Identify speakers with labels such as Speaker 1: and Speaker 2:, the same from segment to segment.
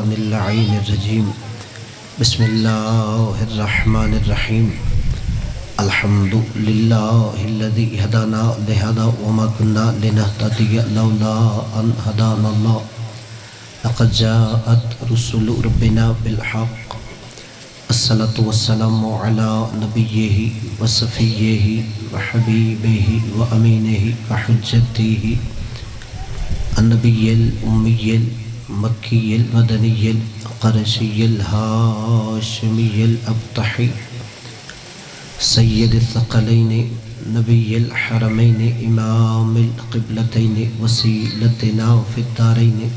Speaker 1: من اللعين الرجيم بسم الله الرحمن الرحيم الحمد لله الذي هدانا لهذا وما كنا لنهتدي لولا أن هدانا الله لقد جاءت رسل ربنا بالحق الصلاة والسلام على نبيه وصفيه وحبيبه وأمينه وحجته النبي الأمي المكي المدني القرشي الهاشمي الأبطحي سيد الثقلين نبي الحرمين إمام القبلتين وسيلتنا في الدارين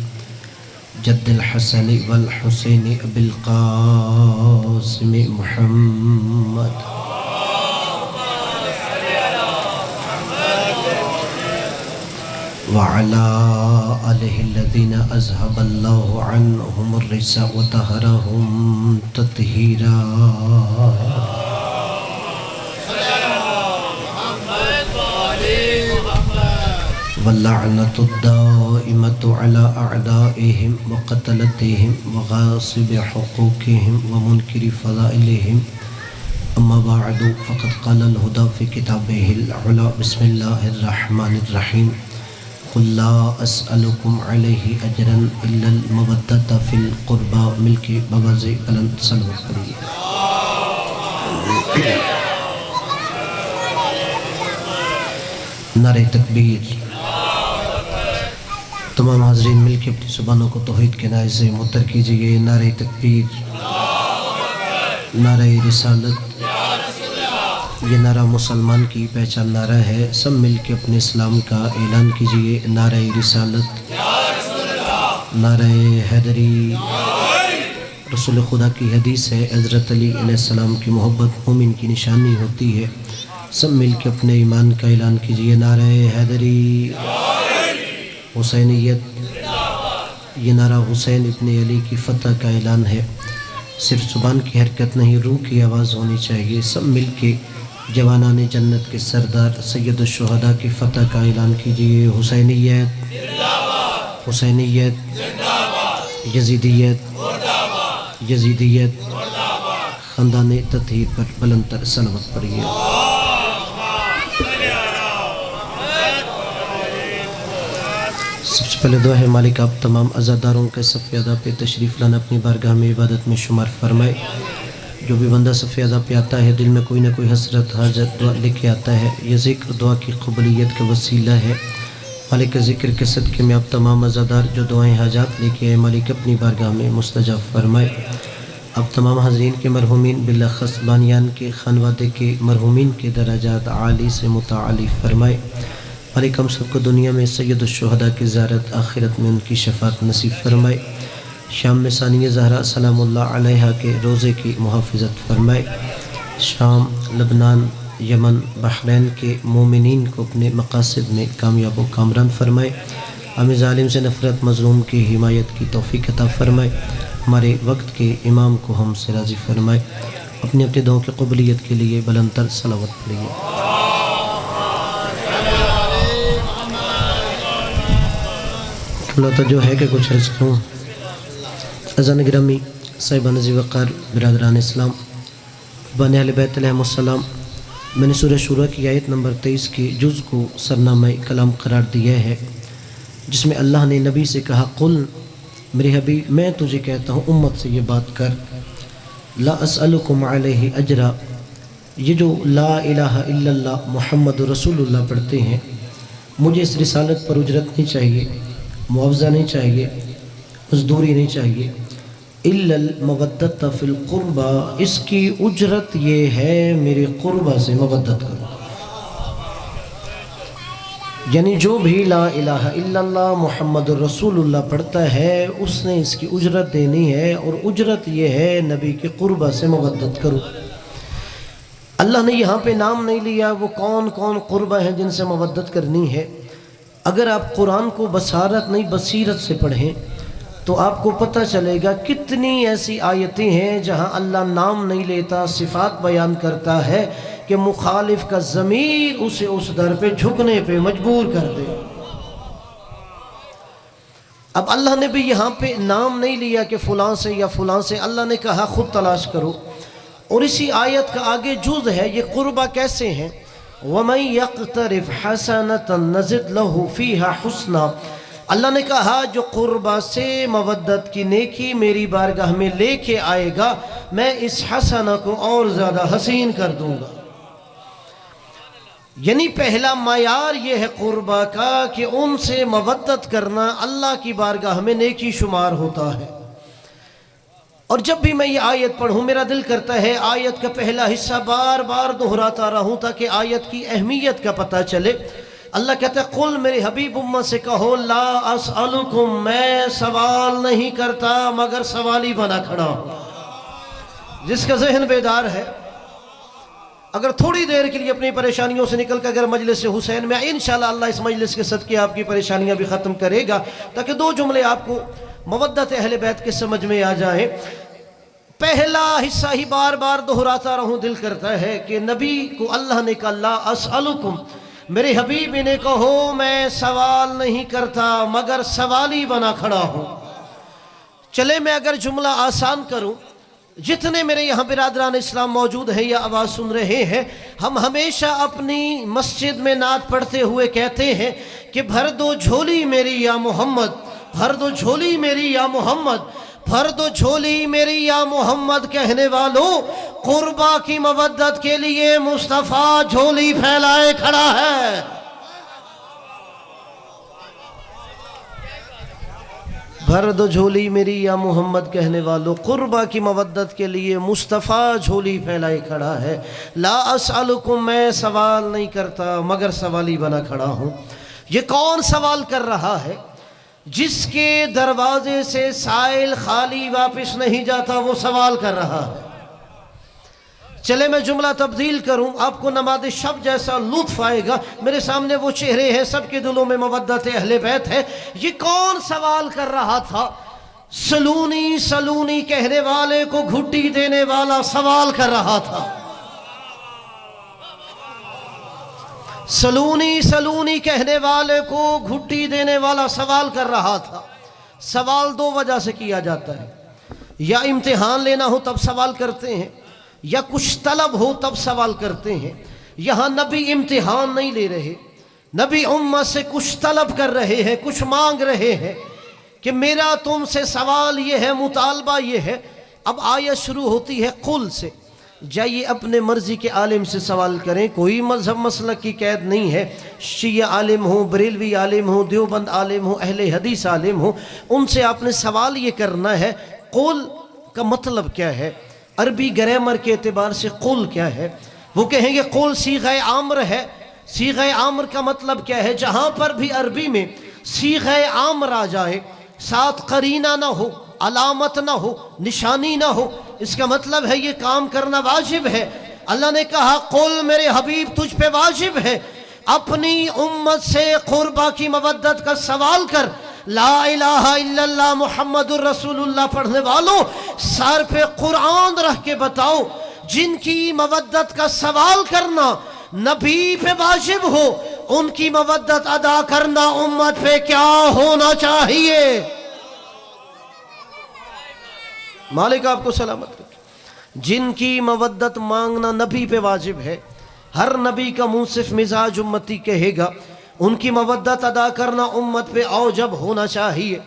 Speaker 1: جد الحسن والحسين أبي القاسم محمد وعلى آله الذين أذهب الله عنهم الرجس وطهرهم تطهيرا واللعنة الدائمة على أعدائهم وقتلتهم وغاصب حقوقهم ومنكر فضائلهم أما بعد فقد قال الهدى في كتابه العلا بسم الله الرحمن الرحيم قل لا أسألكم عليه أجرا إلا المودة في القربى ملك بابازی بلند صلوات پڑھیے نعرہ تکبیر تمام حاضرین مل کے اپنی زبانوں کو توحید کے نعرے سے متر کیجئے نعرہ تکبیر نعرہ رسالت یہ نعرہ مسلمان کی پہچان نعرہ ہے سب مل کے اپنے اسلام کا اعلان کیجئے نعرہ رسالت نعرہ حیدری رسول خدا کی حدیث ہے حضرت علی علیہ السلام کی محبت مومن کی نشانی ہوتی ہے سب مل کے اپنے ایمان کا اعلان کیجئے نعرہ حیدری حسینیت یہ نعرہ حسین ابن علی کی فتح کا اعلان ہے صرف زبان کی حرکت نہیں روح کی آواز ہونی چاہیے سب مل کے جوانان جنت کے سردار سید الشہداء کی فتح کا اعلان کیجئے حسینیت حسینیت یزیدیت یزیدیت خاندان تطہیر پر بلند تر صلوات پڑھیے سب سے پہلے دعا ہے مالک آپ تمام عزاداروں کے صف ادا پہ تشریف لانا اپنی بارگاہ میں عبادت میں شمار فرمائے جو بھی بندہ صف ادا پہ آتا ہے دل میں کوئی نہ کوئی حسرت حاجت دعا لے کے آتا ہے یہ ذکر دعا کی قبولیت کا وسیلہ ہے مالک کے ذکر کے صدقے میں آپ تمام عزادار جو دعائیں حاجات لے کے آئے مالک اپنی بارگاہ میں مستجاب فرمائے اب تمام حاضرین کے مرحومین بالاخص بانیان کے خانوادے کے مرحومین کے درجات عالی سے متعالی فرمائے مالک ہم سب کو دنیا میں سید الشہداء کی زیارت آخرت میں ان کی شفاعت نصیب فرمائے شام میں ثانیہ زہرا سلام اللہ علیہا کے روزے کی محافظت فرمائے شام لبنان یمن بحرین کے مومنین کو اپنے مقاصد میں کامیاب و کامران فرمائے ہمیں ظالم سے نفرت مظلوم کی حمایت کی توفیق عطا فرمائے ہمارے وقت کے امام کو ہم سے راضی فرمائے اپنی اپنی دعاؤں کی قبولیت کے لیے بلند تر صلوات پڑھیے اللہ جو ہے کہ کچھ عرض کروں اذان گرامی صاحبان ذی وقار برادران اسلام بان اہل بیت علیہم السلام میں نے سورہ شورى کی آیت نمبر 23 کی جز کو سرنامہ کلام قرار دیا ہے جس میں اللہ نے نبی سے کہا قل میرے حبیب میں تجھے کہتا ہوں امت سے یہ بات کر لا اسألکم علیہ اجرا یہ جو لا الہ الا اللہ محمد رسول اللہ پڑھتے ہیں مجھے اس رسالت پر اجرت نہیں چاہیے معاوضہ نہیں چاہیے مزدوری نہیں چاہیے الا المودۃ فی القربہ اس کی اجرت یہ ہے میرے قربہ سے مودت کرو یعنی جو بھی لا الہ الا اللہ محمد رسول اللہ پڑھتا ہے اس نے اس کی اجرت دینی ہے اور اجرت یہ ہے نبی کے قربہ سے مودت کرو اللہ نے یہاں پہ نام نہیں لیا وہ کون کون قربہ ہیں جن سے مودت کرنی ہے اگر آپ قرآن کو بصارت نہیں بصیرت سے پڑھیں تو آپ کو پتہ چلے گا کتنی ایسی آیتیں ہیں جہاں اللہ نام نہیں لیتا صفات بیان کرتا ہے کہ مخالف کا ضمیر اسے اس در پہ جھکنے پہ مجبور کر دے اب اللہ نے بھی یہاں پہ نام نہیں لیا کہ فلاں سے یا فلاں سے، اللہ نے کہا خود تلاش کرو۔ اور اسی آیت کا آگے جز ہے یہ قربہ کیسے ہیں، وَمَن يَقْتَرِفْ حَسَنَةً نَزِدْ لَهُ فِيهَا حُسْنًا، اللہ نے کہا جو قربہ سے مودت کی نیکی میری بارگاہ میں لے کے آئے گا میں اس حسنہ کو اور زیادہ حسین کر دوں گا۔ یعنی پہلا معیار یہ ہے قربہ کا کہ ان سے مودت کرنا اللہ کی بارگاہ میں نیکی شمار ہوتا ہے۔ اور جب بھی میں یہ آیت پڑھوں میرا دل کرتا ہے آیت کا پہلا حصہ بار بار دہراتا رہوں تاکہ آیت کی اہمیت کا پتہ چلے۔ اللہ کہتا ہے قل میرے حبیب امت سے کہو لا اسألکم، میں سوال نہیں کرتا مگر سوالی بنا کھڑا ہوں۔ جس کا ذہن بیدار ہے اگر تھوڑی دیر کے لیے اپنی پریشانیوں سے نکل کر اگر مجلس حسین میں انشاءاللہ اللہ اس مجلس کے صدقے آپ کی پریشانیاں بھی ختم کرے گا، تاکہ دو جملے آپ کو مودت اہل بیت کے سمجھ میں آ جائیں۔ پہلا حصہ ہی بار بار دہراتا رہوں، دل کرتا ہے کہ نبی کو اللہ نے کہا لا اسألکم، میرے حبیب نے کہو میں سوال نہیں کرتا مگر سوالی بنا کھڑا ہوں۔ چلے میں اگر جملہ آسان کروں، جتنے میرے یہاں برادران اسلام موجود ہیں یا آواز سن رہے ہیں، ہم ہمیشہ اپنی مسجد میں نعت پڑھتے ہوئے کہتے ہیں کہ بھر دو جھولی میری یا محمد، بھر دو جھولی میری یا محمد، بھر دو جھولی میری یا محمد، کہنے والوں قربہ کی مودت کے لیے مصطفیٰ جھولی پھیلائے کھڑا ہے۔ بھر دو جھولی میری یا محمد، کہنے والوں قربہ کی مودت کے لیے مصطفیٰ جھولی پھیلائے کھڑا ہے۔ لا اسألکم، میں سوال نہیں کرتا مگر سوالی بنا کھڑا ہوں۔ یہ کون سوال کر رہا ہے؟ جس کے دروازے سے سائل خالی واپس نہیں جاتا وہ سوال کر رہا ہے۔ چلے میں جملہ تبدیل کروں، آپ کو نماز شب جیسا لطف آئے گا۔ میرے سامنے وہ چہرے ہیں، سب کے دلوں میں مودت اہل بیت ہے۔ یہ کون سوال کر رہا تھا؟ سلونی سلونی کہنے والے کو گھٹی دینے والا سوال کر رہا تھا۔ سلونی سلونی کہنے والے کو گھٹی دینے والا سوال کر رہا تھا۔ سوال دو وجہ سے کیا جاتا ہے، یا امتحان لینا ہو تب سوال کرتے ہیں، یا کچھ طلب ہو تب سوال کرتے ہیں۔ یہاں نبی امتحان نہیں لے رہے، نبی امت سے کچھ طلب کر رہے ہیں، کچھ مانگ رہے ہیں کہ میرا تم سے سوال یہ ہے، مطالبہ یہ ہے۔ اب آیت شروع ہوتی ہے قل سے، جائیے اپنے مرضی کے عالم سے سوال کریں، کوئی مذہب مسلک کی قید نہیں ہے۔ شیعہ عالم ہوں، بریلوی عالم ہوں، دیوبند عالم ہوں، اہل حدیث عالم ہوں، ان سے آپ نے سوال یہ کرنا ہے قل کا مطلب کیا ہے، عربی گرامر کے اعتبار سے قل کیا ہے۔ وہ کہیں گے قل صیغہ عامر ہے۔ صیغہ عامر کا مطلب کیا ہے؟ جہاں پر بھی عربی میں صیغہ عامر آ جائے، ساتھ قرینہ نہ ہو، علامت نہ ہو، نشانی نہ ہو، اس کا مطلب ہے یہ کام کرنا واجب ہے۔ اللہ نے کہا قل میرے حبیب تجھ پہ واجب ہے، اپنی امت سے قربہ کی مودت کا سوال کر۔ لا الہ الا اللہ محمد الرسول اللہ پڑھنے والوں سر پہ قرآن رکھ کے بتاؤ، جن کی مودت کا سوال کرنا نبی پہ واجب ہو، ان کی مودت ادا کرنا امت پہ کیا ہونا چاہیے؟ مالک آپ کو سلامت رکھے۔ جن کی مودت مانگنا نبی پہ واجب ہے، ہر نبی کا منصف مزاج امتی کہے گا، ان کی مودت ادا کرنا امت پہ اوجب ہونا چاہیے۔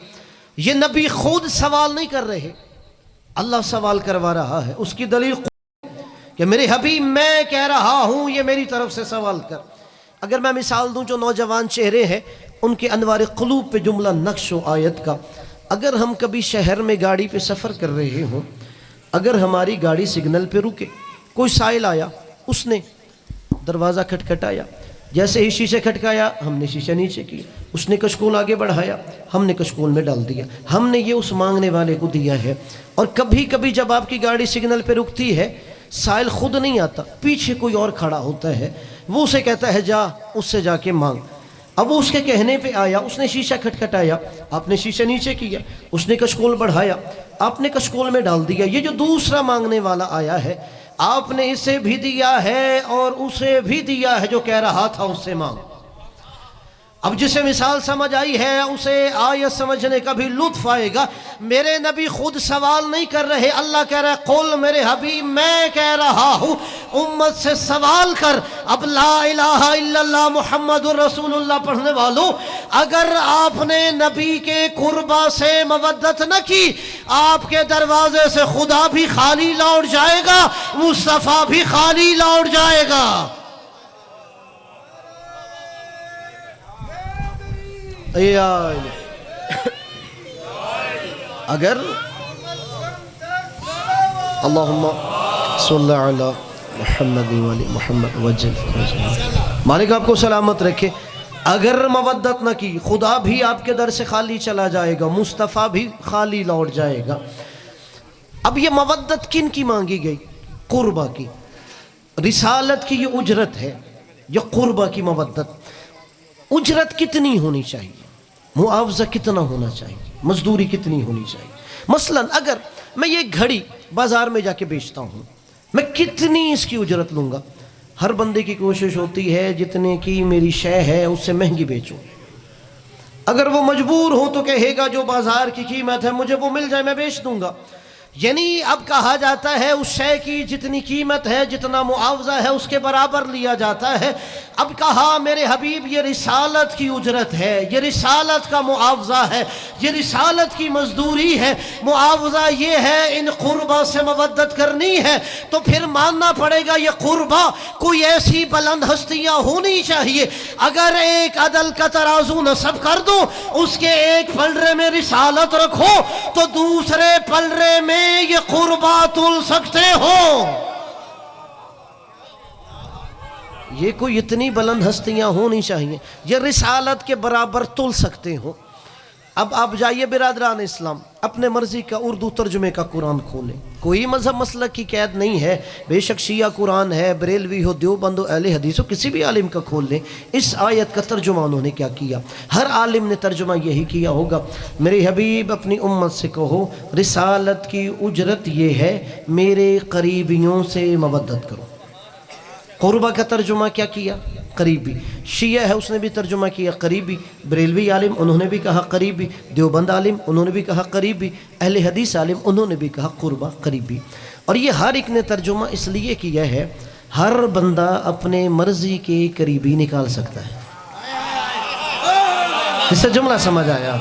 Speaker 1: یہ نبی خود سوال نہیں کر رہے، اللہ سوال کروا رہا ہے۔ اس کی دلیل کہ میرے حبیب میں کہہ رہا ہوں یہ میری طرف سے سوال کر۔ اگر میں مثال دوں جو نوجوان چہرے ہیں ان کے انوار قلوب پہ جملہ نقش و آیت کا، اگر ہم کبھی شہر میں گاڑی پہ سفر کر رہے ہوں، اگر ہماری گاڑی سگنل پہ رکے، کوئی سائل آیا، اس نے دروازہ کھٹکھٹایا، جیسے ہی شیشے کھٹکایا ہم نے شیشہ نیچے کیا، اس نے کشکول آگے بڑھایا، ہم نے کشکول میں ڈال دیا، ہم نے یہ اس مانگنے والے کو دیا ہے۔ اور کبھی کبھی جب آپ کی گاڑی سگنل پہ رکتی ہے، سائل خود نہیں آتا، پیچھے کوئی اور کھڑا ہوتا ہے، وہ اسے کہتا ہے جا اس سے جا کے مانگ۔ اب وہ اس کے کہنے پہ آیا، اس نے شیشہ کھٹکھٹایا، آپ نے شیشہ نیچے کیا، اس نے کشکول بڑھایا، آپ نے کشکول میں ڈال دیا۔ یہ جو دوسرا مانگنے والا آیا ہے، آپ نے اسے بھی دیا ہے اور اسے بھی دیا ہے جو کہہ رہا تھا اس سے مانگ۔ اب جسے مثال سمجھ آئی ہے اسے آیت سمجھنے کا بھی لطف آئے گا۔ میرے نبی خود سوال نہیں کر رہے، اللہ کہہ رہا ہے قل میرے حبیب میں کہہ رہا ہوں امت سے سوال کر۔ اب لا الہ الا اللہ محمد الرسول اللہ پڑھنے والوں، اگر آپ نے نبی کے قربہ سے مودت نہ کی، آپ کے دروازے سے خدا بھی خالی لوٹ جائے گا، مصطفیٰ بھی خالی لوٹ جائے گا۔ اگر اللہم صلی علی محمد وعلی محمد وجل مالک آپ کو سلامت رکھے، اگر مودت نہ کی خدا بھی آپ کے در سے خالی چلا جائے گا، مصطفیٰ بھی خالی لوٹ جائے گا۔ اب یہ مودت کن کی مانگی گئی؟ قربہ کی، رسالت کی یہ اجرت ہے، یہ قربہ کی مودت۔ اجرت کتنی ہونی چاہیے؟ معاوضہ کتنا ہونا چاہیے؟ مزدوری کتنی ہونی چاہیے؟ مثلا اگر میں یہ گھڑی بازار میں جا کے بیچتا ہوں، میں کتنی اس کی اجرت لوں گا؟ ہر بندے کی کوشش ہوتی ہے جتنے کی میری شے ہے اس سے مہنگی بیچوں۔ اگر وہ مجبور ہو تو کہے گا جو بازار کی قیمت ہے مجھے وہ مل جائے میں بیچ دوں گا۔ یعنی اب کہا جاتا ہے اس شے کی جتنی قیمت ہے، جتنا معاوضہ ہے اس کے برابر لیا جاتا ہے۔ اب کہا میرے حبیب یہ رسالت کی اجرت ہے، یہ رسالت کا معاوضہ ہے، یہ رسالت کی مزدوری ہے، معاوضہ یہ ہے ان قربہ سے مودت کرنی ہے، تو پھر ماننا پڑے گا یہ قربہ کوئی ایسی بلند ہستیاں ہونی چاہیے۔ اگر ایک عدل کا ترازو نصب کر دو، اس کے ایک پلڑے میں رسالت رکھو تو دوسرے پلڑے میں یہ قربہ تل سکتے ہو۔ یہ کوئی اتنی بلند ہستیاں ہونی چاہیے یہ رسالت کے برابر تل سکتے ہو۔ اب آپ جائیے برادران اسلام، اپنے مرضی کا اردو ترجمے کا قرآن کھولیں، کوئی مذہب مسلک کی قید نہیں ہے، بے شک شیعہ قرآن ہے، بریلوی ہو، دیوبند ہو، اہل حدیث ہو، کسی بھی عالم کا کھول لیں۔ اس آیت کا ترجمہ انہوں نے کیا کیا؟ ہر عالم نے ترجمہ یہی کیا ہوگا، میرے حبیب اپنی امت سے کہو رسالت کی اجرت یہ ہے میرے قریبیوں سے مودت کرو۔ قربہ کا ترجمہ کیا کیا؟ قریبی۔ شیعہ ہے اس نے بھی ترجمہ کیا قریبی، بریلوی عالم انہوں نے بھی کہا قریبی، دیوبند عالم انہوں نے بھی کہا قریبی، اہل حدیث عالم انہوں نے بھی کہا قربہ قریبی۔ اور یہ ہر ایک نے ترجمہ اس لیے کیا ہے ہر بندہ اپنے مرضی کے قریبی نکال سکتا ہے۔ اس سے جملہ سمجھ آیا؟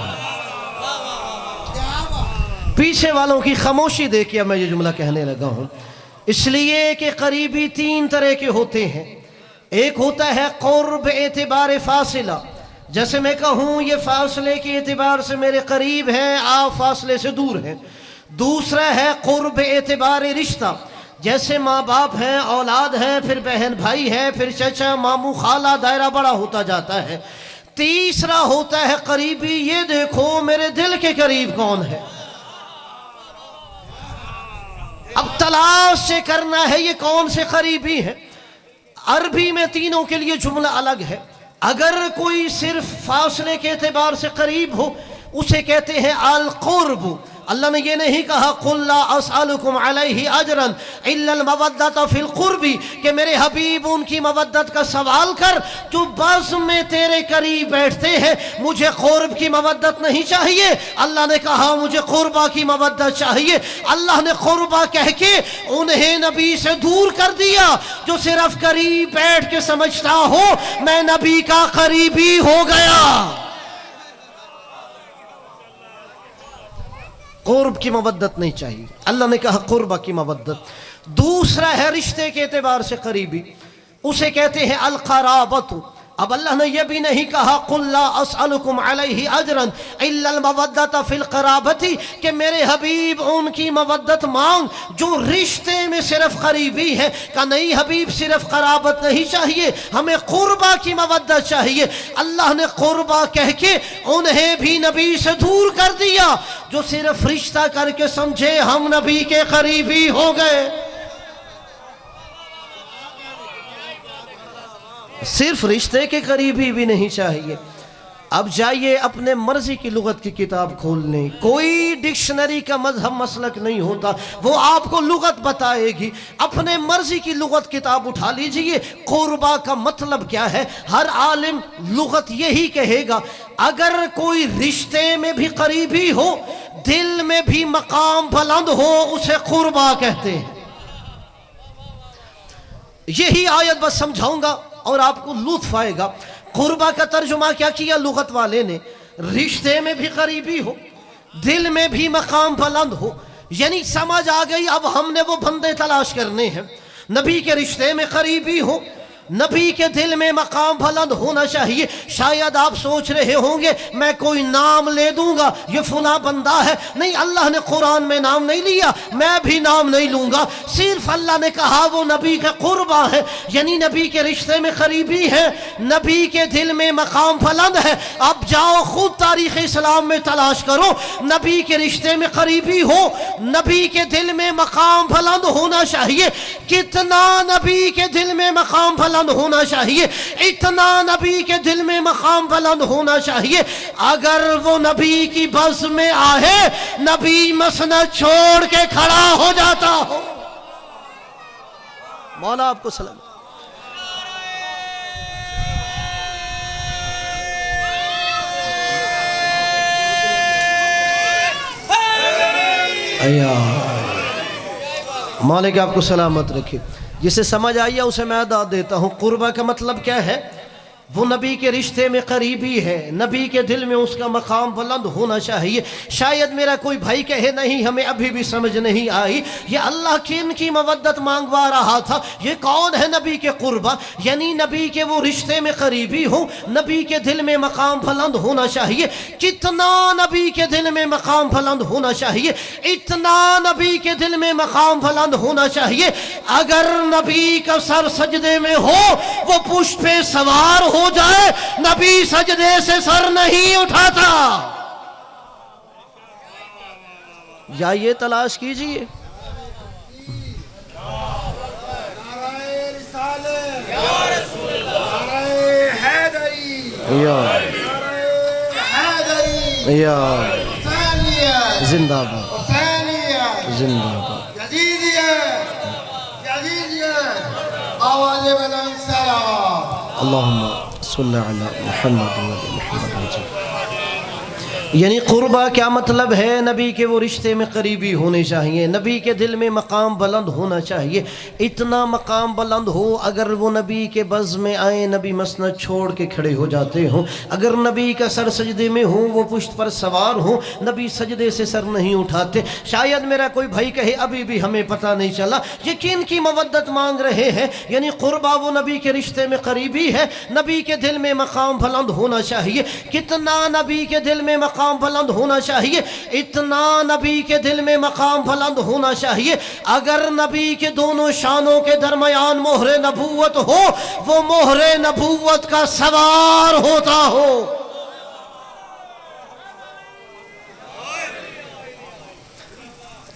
Speaker 1: پیچھے والوں کی خاموشی دیکھیا میں یہ جملہ کہنے لگا ہوں، اس لیے کہ قریبی تین طرح کے ہوتے ہیں۔ ایک ہوتا ہے قرب اعتبار فاصلہ، جیسے میں کہوں یہ فاصلے کے اعتبار سے میرے قریب ہیں، آپ فاصلے سے دور ہیں۔ دوسرا ہے قرب اعتبار رشتہ، جیسے ماں باپ ہیں، اولاد ہیں، پھر بہن بھائی ہیں، پھر چچا ماموں خالہ، دائرہ بڑا ہوتا جاتا ہے۔ تیسرا ہوتا ہے قریبی، یہ دیکھو میرے دل کے قریب کون ہے۔ اب تلاش سے کرنا ہے یہ کون سے قریبی ہیں۔ عربی میں تینوں کے لیے جملہ الگ ہے۔ اگر کوئی صرف فاصلے کے اعتبار سے قریب ہو اسے کہتے ہیں القرب۔ اللہ نے یہ نہیں کہا قل لا اسألکم علیہ اجرا الا المودۃ فی القرب کہ میرے حبیب ان کی مودت کا سوال کر جو بزم میں تیرے قریب بیٹھتے ہیں، مجھے قرب کی مودت نہیں چاہیے۔ اللہ نے کہا مجھے قربہ کی مودت چاہیے۔ اللہ نے قربہ کہہ کے انہیں نبی سے دور کر دیا۔ جو صرف قریب بیٹھ کے سمجھتا ہو میں نبی کا قریبی ہو گیا۔ قرب کی مودت نہیں چاہیے، اللہ نے کہا قربہ کی مودت۔ دوسرا ہے رشتے کے اعتبار سے قریبی، اسے کہتے ہیں القرابت۔ اب اللہ نے یہ بھی نہیں کہا قل لا اسألکم علیہ اجرا الا المودۃ فی القرابۃ کہ میرے حبیب ان کی مودت مانگ جو رشتے میں صرف قریبی ہے۔ کہ نہیں حبیب صرف قرابت نہیں چاہیے، ہمیں قربہ کی مودت چاہیے۔ اللہ نے قربہ کہہ کے انہیں بھی نبی سے دور کر دیا۔ جو صرف رشتہ کر کے سمجھے ہم نبی کے قریبی ہو گئے۔ صرف رشتے کے قریبی بھی نہیں چاہیے، اب جائیے اپنے مرضی کی لغت کی کتاب کھول لیں، کوئی ڈکشنری کا مذہب مسلک نہیں ہوتا، وہ آپ کو لغت بتائے گی۔ اپنے مرضی کی لغت کتاب اٹھا لیجئے، قربا کا مطلب کیا ہے؟ ہر عالم لغت یہی کہے گا، اگر کوئی رشتے میں بھی قریبی ہو، دل میں بھی مقام بلند ہو، اسے قربا کہتے ہیں۔ یہی آیت بس سمجھاؤں گا اور آپ کو لطف آئے گا۔ قربا کا ترجمہ کیا کیا لغت والے نے؟ رشتے میں بھی قریبی ہو، دل میں بھی مقام بلند ہو، یعنی سمجھ آ گئی اب ہم نے وہ بندے تلاش کرنے ہیں، نبی کے رشتے میں قریبی ہو، نبی کے دل میں مقام بلند ہونا چاہیے۔ شاید آپ سوچ رہے ہوں گے میں کوئی نام لے دوں گا یہ فلاں بندہ ہے، نہیں، اللہ نے قرآن میں نام نہیں لیا، میں بھی نام نہیں لوں گا، صرف اللہ نے کہا وہ نبی کے قربا ہے، یعنی نبی کے رشتے میں قریبی ہے، نبی کے دل میں مقام بلند ہے۔ اب جاؤ خود تاریخ اسلام میں تلاش کرو، نبی کے رشتے میں قریبی ہو، نبی کے دل میں مقام بلند ہونا چاہیے۔ کتنا نبی کے دل میں مقام بلند ہونا چاہیے، اتنا نبی کے دل میں مقام بلند ہونا چاہیے، اگر وہ نبی کی بز میں آئے، نبی مسند چھوڑ کے کھڑا ہو جاتا ہو۔ مولا آپ کو سلام۔ مالک آپ کو سلامت رکھے۔ جسے سمجھ آئیے اسے میں داد دیتا ہوں۔ قربہ کا مطلب کیا ہے؟ وہ نبی کے رشتے میں قریبی ہے، نبی کے دل میں اس کا مقام بلند ہونا چاہیے۔ شاید میرا کوئی بھائی کہے نہیں ہمیں ابھی بھی سمجھ نہیں آئی، یہ اللہ کن کی مودت مانگوا رہا تھا؟ یہ کون ہے نبی کے قربہ؟ یعنی نبی کے وہ رشتے میں قریبی ہوں، نبی کے دل میں مقام بلند ہونا چاہیے۔ کتنا نبی کے دل میں مقام بلند ہونا چاہیے، اتنا نبی کے دل میں مقام بلند ہونا چاہیے، اگر نبی کا سر سجدے میں ہو، وہ پشت پہ سوار ہو جائے، نبی سجدے سے سر نہیں اٹھاتا۔ یا یہ تلاش کیجئے۔ زندہ باد، زندہ باد،
Speaker 2: آواز بلند سلام۔
Speaker 1: اللہم صلی علی محمد و محمد۔ یعنی قربہ کیا مطلب ہے؟ نبی کے وہ رشتے میں قریبی ہونے چاہیے، نبی کے دل میں مقام بلند ہونا چاہیے، اتنا مقام بلند ہو اگر وہ نبی کے بز میں آئیں، نبی مسند چھوڑ کے کھڑے ہو جاتے ہوں، اگر نبی کا سر سجدے میں ہو، وہ پشت پر سوار ہوں، نبی سجدے سے سر نہیں اٹھاتے۔ شاید میرا کوئی بھائی کہے ابھی بھی ہمیں پتہ نہیں چلا یہ کن کی مودت مانگ رہے ہیں؟ یعنی قربہ وہ نبی کے رشتے میں قریبی ہے، نبی کے دل میں مقام بلند ہونا چاہیے۔ کتنا نبی کے دل میں مقام بلند ہونا چاہیے، اتنا نبی کے دل میں مقام بلند ہونا چاہیے، اگر نبی کے دونوں شانوں کے درمیان مہر نبوت ہو، وہ مہر نبوت کا سوار ہوتا ہو۔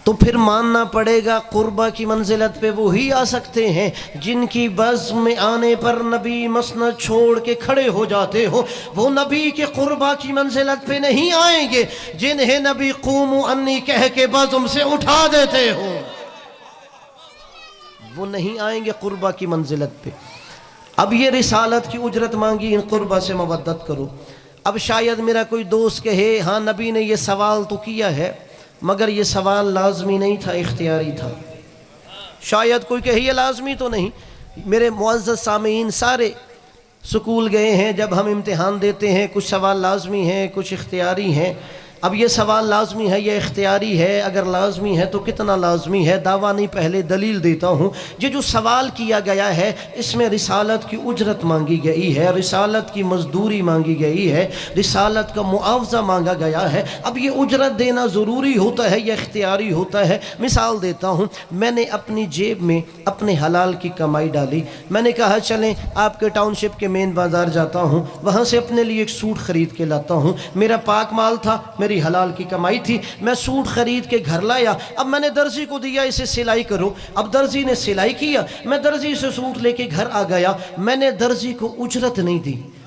Speaker 1: تو پھر ماننا پڑے گا قربہ کی منزلت پہ وہی آ سکتے ہیں جن کی بز میں آنے پر نبی مسند چھوڑ کے کھڑے ہو جاتے ہو۔ وہ نبی کے قربہ کی منزلت پہ نہیں آئیں گے جنہیں نبی قوموا انی کہہ کے بزم سے اٹھا دیتے ہو، وہ نہیں آئیں گے قربہ کی منزلت پہ۔ اب یہ رسالت کی اجرت مانگی، ان قربہ سے مودت کرو۔ اب شاید میرا کوئی دوست کہے ہاں نبی نے یہ سوال تو کیا ہے مگر یہ سوال لازمی نہیں تھا، اختیاری تھا۔ شاید کوئی کہے یہ لازمی تو نہیں۔ میرے معزز سامعین سارے سکول گئے ہیں، جب ہم امتحان دیتے ہیں کچھ سوال لازمی ہیں کچھ اختیاری ہیں۔ اب یہ سوال لازمی ہے یا اختیاری ہے؟ اگر لازمی ہے تو کتنا لازمی ہے؟ دعویٰ نہیں، پہلے دلیل دیتا ہوں۔ یہ جو سوال کیا گیا ہے اس میں رسالت کی اجرت مانگی گئی ہے، رسالت کی مزدوری مانگی گئی ہے، رسالت کا معاوضہ مانگا گیا ہے۔ اب یہ اجرت دینا ضروری ہوتا ہے یا اختیاری ہوتا ہے؟ مثال دیتا ہوں، میں نے اپنی جیب میں اپنے حلال کی کمائی ڈالی، میں نے کہا چلیں آپ کے ٹاؤن شپ کے مین بازار جاتا ہوں، وہاں سے اپنے لیے ایک سوٹ خرید کے لاتا ہوں، میرا پاک مال تھا، میری حلال کی کمائی تھی، میں سوٹ خرید کے گھر لایا، اب میں نے درزی کو دیا اسے سلائی کرو، اب درزی نے سلائی کیا، میں درزی سے سوٹ لے کے گھر آ گیا، میں نے درزی کو اجرت نہیں دی،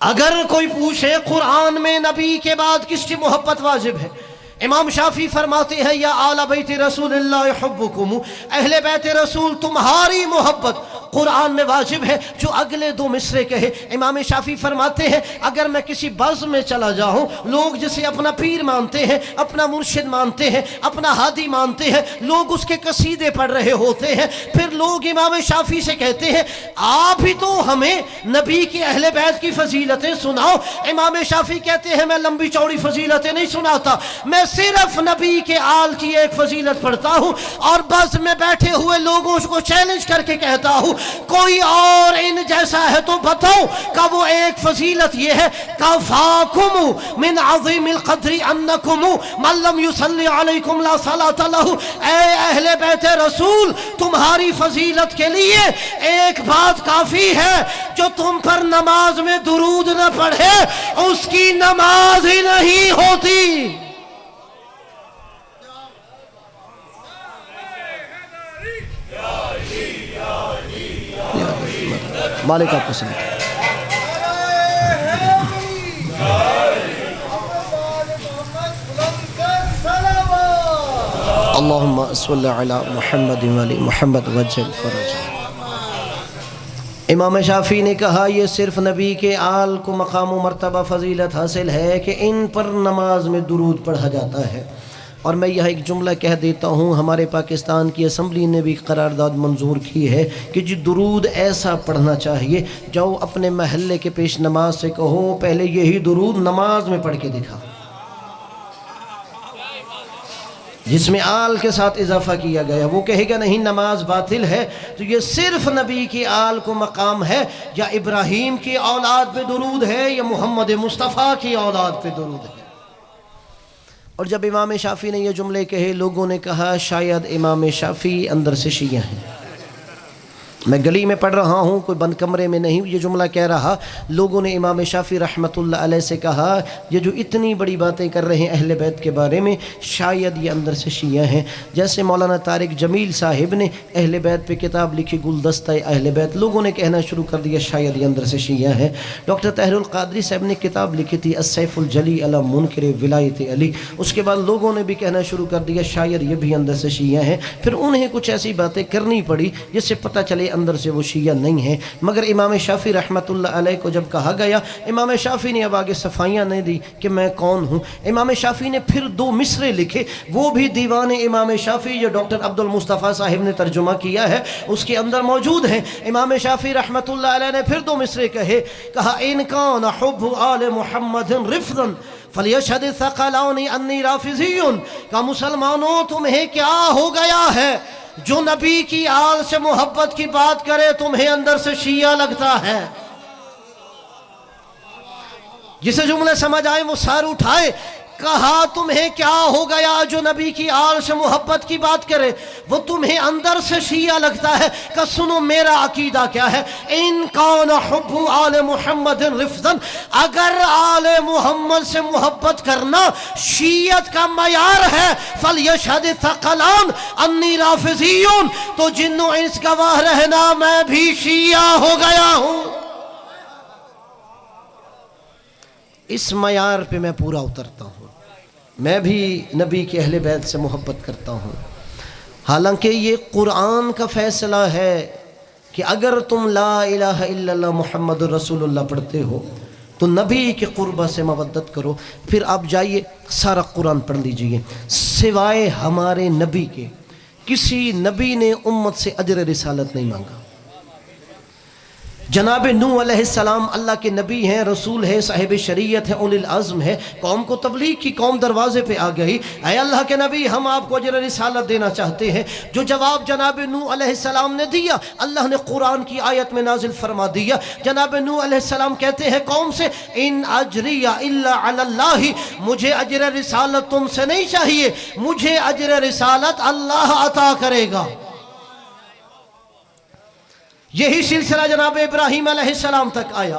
Speaker 1: اگر کوئی پوچھے قرآن میں نبی کے بعد کس کی محبت واجب ہے، امام شافعی فرماتے ہیں یا آل بیت رسول اللہ یحبکم، اہل بیت رسول تمہاری محبت قرآن میں واجب ہے۔ جو اگلے دو مصرے کہے، امام شافعی فرماتے ہیں اگر میں کسی بز میں چلا جاؤں، لوگ جسے اپنا پیر مانتے ہیں، اپنا مرشد مانتے ہیں، اپنا ہادی مانتے ہیں، لوگ اس کے قصیدے پڑھ رہے ہوتے ہیں، پھر لوگ امام شافعی سے کہتے ہیں آپ ہی تو ہمیں نبی کی اہل بیت کی فضیلتیں سناؤ۔ امام شافعی کہتے ہیں میں لمبی چوڑی فضیلتیں نہیں سناتا، میں صرف نبی کے آل کی ایک فضیلت پڑھتا ہوں اور بس میں بیٹھے ہوئے لوگوں کو چیلنج کر کے کہتا ہوں کوئی اور ان جیسا ہے تو بتاؤ۔ کہ وہ ایک فضیلت یہ ہے کفاکم من عظیم القدر انکم من لم یصلی علیکم لا صلاۃ لہ، اے اہل بیت رسول تمہاری فضیلت کے لیے ایک بات کافی ہے، جو تم پر نماز میں درود نہ پڑھے اس کی نماز ہی نہیں ہوتی۔ مالک آپ کو سنتے اللہم صلی علی محمد وعلی محمد وجل فرج۔ امام شافعی نے کہا یہ صرف نبی کے آل کو مقام و مرتبہ فضیلت حاصل ہے کہ ان پر نماز میں درود پڑھا جاتا ہے۔ اور میں یہاں ایک جملہ کہہ دیتا ہوں، ہمارے پاکستان کی اسمبلی نے بھی قرارداد منظور کی ہے کہ جی درود ایسا پڑھنا چاہیے، جاؤ اپنے محلے کے پیش نماز سے کہو پہلے یہی درود نماز میں پڑھ کے دکھا، جس میں آل کے ساتھ اضافہ کیا گیا۔ وہ کہے گا نہیں نماز باطل ہے، تو یہ صرف نبی کی آل کو مقام ہے، یا ابراہیم کی اولاد پہ درود ہے یا محمد مصطفیٰ کی اولاد پہ درود ہے۔ اور جب امام شافعی نے یہ جملے کہے، لوگوں نے کہا شاید امام شافعی اندر سے شیعہ ہیں۔ میں گلی میں پڑھ رہا ہوں، کوئی بند کمرے میں نہیں یہ جملہ کہہ رہا۔ لوگوں نے امام شافعی رحمۃ اللہ علیہ سے کہا یہ جو اتنی بڑی باتیں کر رہے ہیں اہل بیت کے بارے میں، شاید یہ اندر سے شیعہ ہیں۔ جیسے مولانا طارق جمیل صاحب نے اہل بیت پہ کتاب لکھی گلدستہ اہل بیت، لوگوں نے کہنا شروع کر دیا شاید یہ اندر سے شیعہ ہیں۔ ڈاکٹر طاہر القادری صاحب نے کتاب لکھی تھی السیف الجلی علی منکر ولایت علی، اس کے بعد لوگوں نے بھی کہنا شروع کر دیا شاید یہ بھی اندر سے شیعہ ہیں۔ پھر انہیں کچھ ایسی باتیں کرنی پڑی جس سے پتہ چلے اندر سے وہ شیعہ نہیں ہیں۔ مگر امام شافعی رحمۃ اللہ علیہ کو جب کہا گیا، امام شافعی نے اب آگے صفائیاں نہیں دی کہ میں کون ہوں۔ امام شافعی نے پھر دو مصرے لکھے، وہ بھی دیوان امام شافعی جو ڈاکٹر عبد المصطفیٰ صاحب نے ترجمہ کیا ہے اس کے اندر موجود ہیں۔ امام شافعی رحمۃ اللہ علیہ نے پھر دو مصرے کہا ان کان حب آل محمد رفضا فلیشہد الثقلان انی رافضی، کہ مسلمانوں تمہیں کیا ہو گیا ہے، جو نبی کی آل سے محبت کی بات کرے تمہیں اندر سے شیعہ لگتا ہے۔ جسے جملے سمجھ آئے وہ سر اٹھائے، کہا تمہیں کیا ہو گیا جو نبی کی آل سے محبت کی بات کرے وہ تمہیں اندر سے شیعہ لگتا ہے۔ کہ سنو میرا عقیدہ کیا ہے، ان کان حب آل محمد رفضا، اگر آل محمد سے محبت کرنا شیعت کا معیار ہے، فلیشہد الثقلان انی رافضی، تو جن و انس گواہ رہنا میں بھی شیعہ ہو گیا ہوں۔ اس معیار پہ میں پورا اترتا ہوں، میں بھی نبی کے اہل بیت سے محبت کرتا ہوں۔ حالانکہ یہ قرآن کا فیصلہ ہے کہ اگر تم لا الہ الا اللہ محمد رسول اللہ پڑھتے ہو تو نبی کے قربہ سے مودت کرو۔ پھر آپ جائیے سارا قرآن پڑھ لیجئے، سوائے ہمارے نبی کے کسی نبی نے امت سے اجر رسالت نہیں مانگا۔ جناب نوح علیہ السلام اللہ کے نبی ہیں، رسول ہیں، صاحب شریعت ہیں، اولی العزم ہے، قوم کو تبلیغ کی، قوم دروازے پہ آ گئی، اے اللہ کے نبی ہم آپ کو اجر رسالت دینا چاہتے ہیں۔ جو جواب جناب نوح علیہ السلام نے دیا اللہ نے قرآن کی آیت میں نازل فرما دیا۔ جناب نوح علیہ السلام کہتے ہیں قوم سے ان اجری الا علی اللہ، مجھے اجر رسالت تم سے نہیں چاہیے، مجھے اجر رسالت اللہ عطا کرے گا۔ یہی سلسلہ جناب ابراہیم علیہ السلام تک آیا۔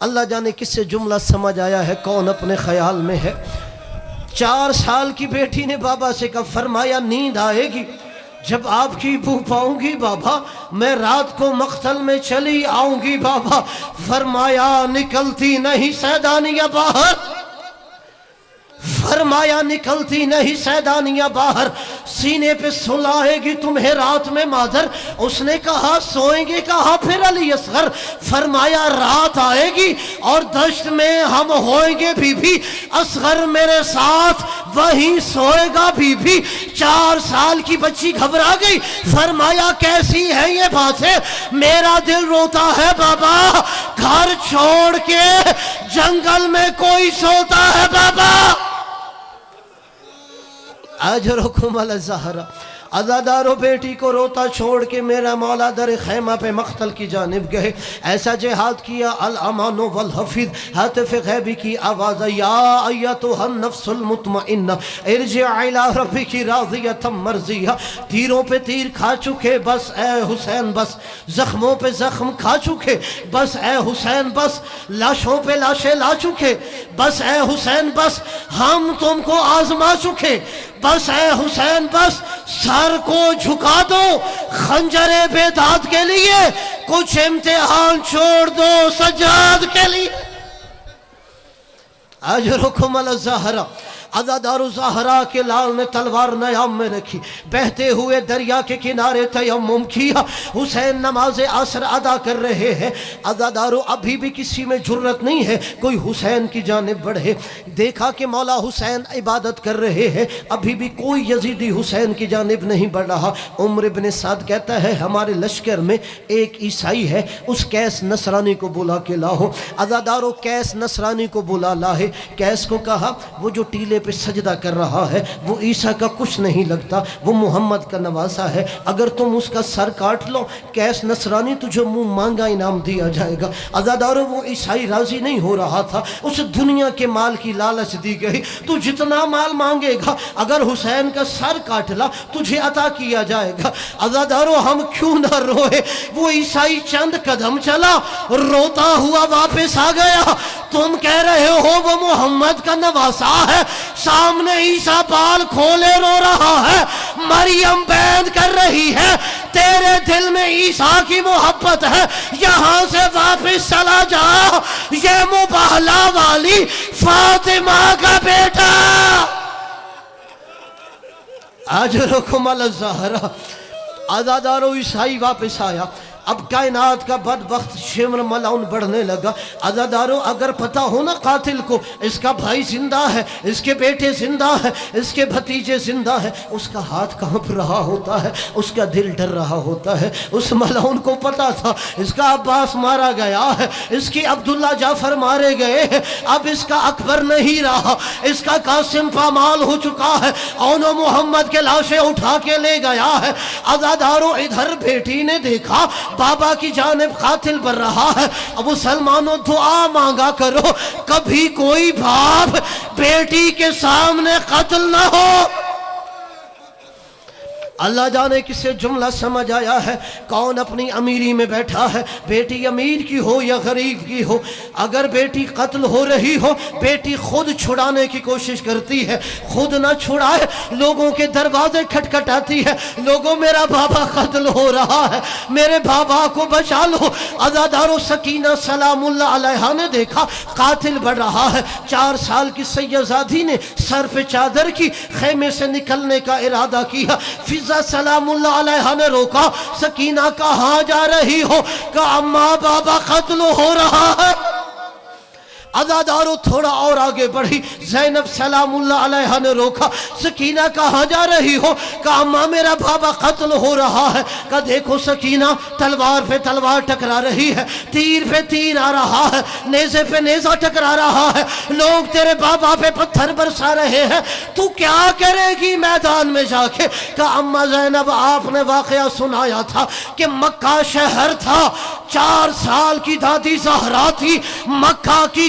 Speaker 1: اللہ جانے کس سے جملہ سمجھ آیا ہے، کون اپنے خیال میں ہے۔ 4 سال کی بیٹی نے بابا سے کہا، فرمایا نیند آئے گی جب آپ کی بو پاؤں گی بابا، میں رات کو مقتل میں چلی آؤں گی بابا۔ فرمایا نکلتی نہیں سیدانیہ باہر، فرمایا نکلتی نہیں سیدانیہ باہر، سینے پہ سلائے گی تمہیں رات میں مادر۔ اس نے کہا سوئیں گے، کہا پھر علی اصغر۔ فرمایا رات آئے گی اور دشت میں ہم ہوئیں گے بی بی، اصغر میرے ساتھ وہیں سوئے گا بی بی۔ 4 سال کی بچی گھبرا گئی، فرمایا کیسی ہے یہ باتیں، میرا دل روتا ہے بابا، گھر چھوڑ کے جنگل میں کوئی سوتا ہے بابا۔ اجرکم علی الزہرا، عزادارو بیٹی کو روتا چھوڑ کے میرا مولا در خیمہ پہ مقتل کی جانب گئے۔ ایسا جہاد کیا، الامان والحفظ، ہاتف غیبی کی آواز، یا ایتھا النفس المطمئنہ ارجعی الی ربک راضیۃ مرضیہ۔ تیروں پہ تیر کھا چکے بس اے حسین بس، زخموں پہ زخم کھا چکے بس اے حسین بس، لاشوں پہ لاشیں لا چکے بس اے حسین بس، ہم تم کو آزما چکے بس اے حسین بس، سر کو جھکا دو خنجر بیداد کے لیے، کچھ امتحان چھوڑ دو سجاد کے لیے۔ اجرکم علی الزہرا، عزادارو زہرا کے لال نے تلوار نیام میں رکھی، بہتے ہوئے دریا کے کنارے تیمم کیا، حسین نماز عصر ادا کر رہے ہیں۔ عزادارو ابھی بھی کسی میں جرت نہیں ہے کوئی حسین کی جانب بڑھے، دیکھا کہ مولا حسین عبادت کر رہے ہیں، ابھی بھی کوئی یزیدی حسین کی جانب نہیں بڑھ رہا۔ عمر بن سعد کہتا ہے ہمارے لشکر میں ایک عیسائی ہے، اس کیس نصرانی کو بلا کے لاؤ۔ عزادارو کیس نصرانی کو بلا لائے، کیس کو کہا وہ جو ٹیلے پہ سجدہ کر رہا ہے وہ عیسیٰ کا کچھ نہیں لگتا، وہ محمد کا نواسا ہے، اگر تم اس کا سر کاٹ لو کیس نصرانی تجھے منہ مانگا انعام دیا جائے گا۔ عزادارو وہ عیسائی راضی نہیں ہو رہا تھا، اس دنیا کے مال کی لالچ دی گئی، تو جتنا مال مانگے گا اگر حسین کا سر کاٹ لا تجھے عطا کیا جائے گا۔ عزادارو ہم کیوں نہ روئے، وہ عیسائی چند قدم چلا روتا ہوا واپس آ گیا۔ تم کہہ رہے ہو وہ محمد کا نواسا ہے، سامنے عیسیٰ بال کھولے رو رہا ہے، مریم بیعت کر رہی ہے، تیرے دل میں عیسیٰ کی محبت ہے، یہاں سے واپس چلا جا، یہ مباہلا والی فاطمہ کا بیٹا۔ اجرکم علی الزہرا، عزادارو عیسائی واپس آیا، اب کائنات کا بدبخت شمر ملعون بڑھنے لگا۔ عزادارو اگر پتہ ہو نا قاتل کو اس کا بھائی زندہ ہے، اس کے بیٹے زندہ ہے، اس کے بھتیجے زندہ ہے، اس کا ہاتھ کانپ رہا ہوتا ہے، اس کا دل ڈر رہا ہوتا ہے۔ اس ملعون کو پتہ تھا اس کا عباس مارا گیا ہے، اس کی عبداللہ جعفر مارے گئے ہیں، اب اس کا اکبر نہیں رہا، اس کا قاسم پامال ہو چکا ہے، اونو محمد کے لاشیں اٹھا کے لے گیا ہے۔ عزادارو ادھر بیٹی نے دیکھا بابا کی جانب قاتل بڑھ رہا ہے، اب مسلمانوں دعا مانگا کرو کبھی کوئی باپ بیٹی کے سامنے قتل نہ ہو۔ اللہ جانے کسے جملہ سمجھ آیا ہے، کون اپنی امیری میں بیٹھا ہے، بیٹی امیر کی ہو یا غریب کی ہو، اگر بیٹی قتل ہو رہی ہو بیٹی خود چھڑانے کی کوشش کرتی ہے، خود نہ چھڑائے لوگوں کے دروازے کھٹکھٹاتی ہے، لوگوں میرا بابا قتل ہو رہا ہے، میرے بابا کو بچا لو۔ عزادارو سکینہ سلام اللہ علیہا نے دیکھا قاتل بڑھ رہا ہے، 4 سال کی سیدزادی نے سر پہ چادر کی خیمے سے نکلنے کا ارادہ کیا، فضا سلام اللہ علیہ نے روکا، سکینہ کہاں جا رہی ہو؟ کہ اماں بابا قتل ہو رہا ہے۔ عزادارو تھوڑا اور آگے بڑھی، زینب سلام اللہ علیہ نے روکا، سکینہ کہاں جا رہی ہو؟ کہ اماں میرا بابا قتل ہو رہا ہے۔ کہ دیکھو سکینہ تلوار پہ تلوار ٹکرا رہی ہے، تیر پہ تیر آ رہا ہے، نیزے پہ نیزہ ٹکرا رہا ہے، لوگ تیرے بابا پہ پتھر برسا رہے ہیں، تو کیا کرے گی میدان میں جا کے؟ کہ اماں زینب آپ نے واقعہ سنایا تھا کہ مکہ شہر تھا، 4 سال کی دادی زہرا تھی، مکہ کی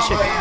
Speaker 2: Say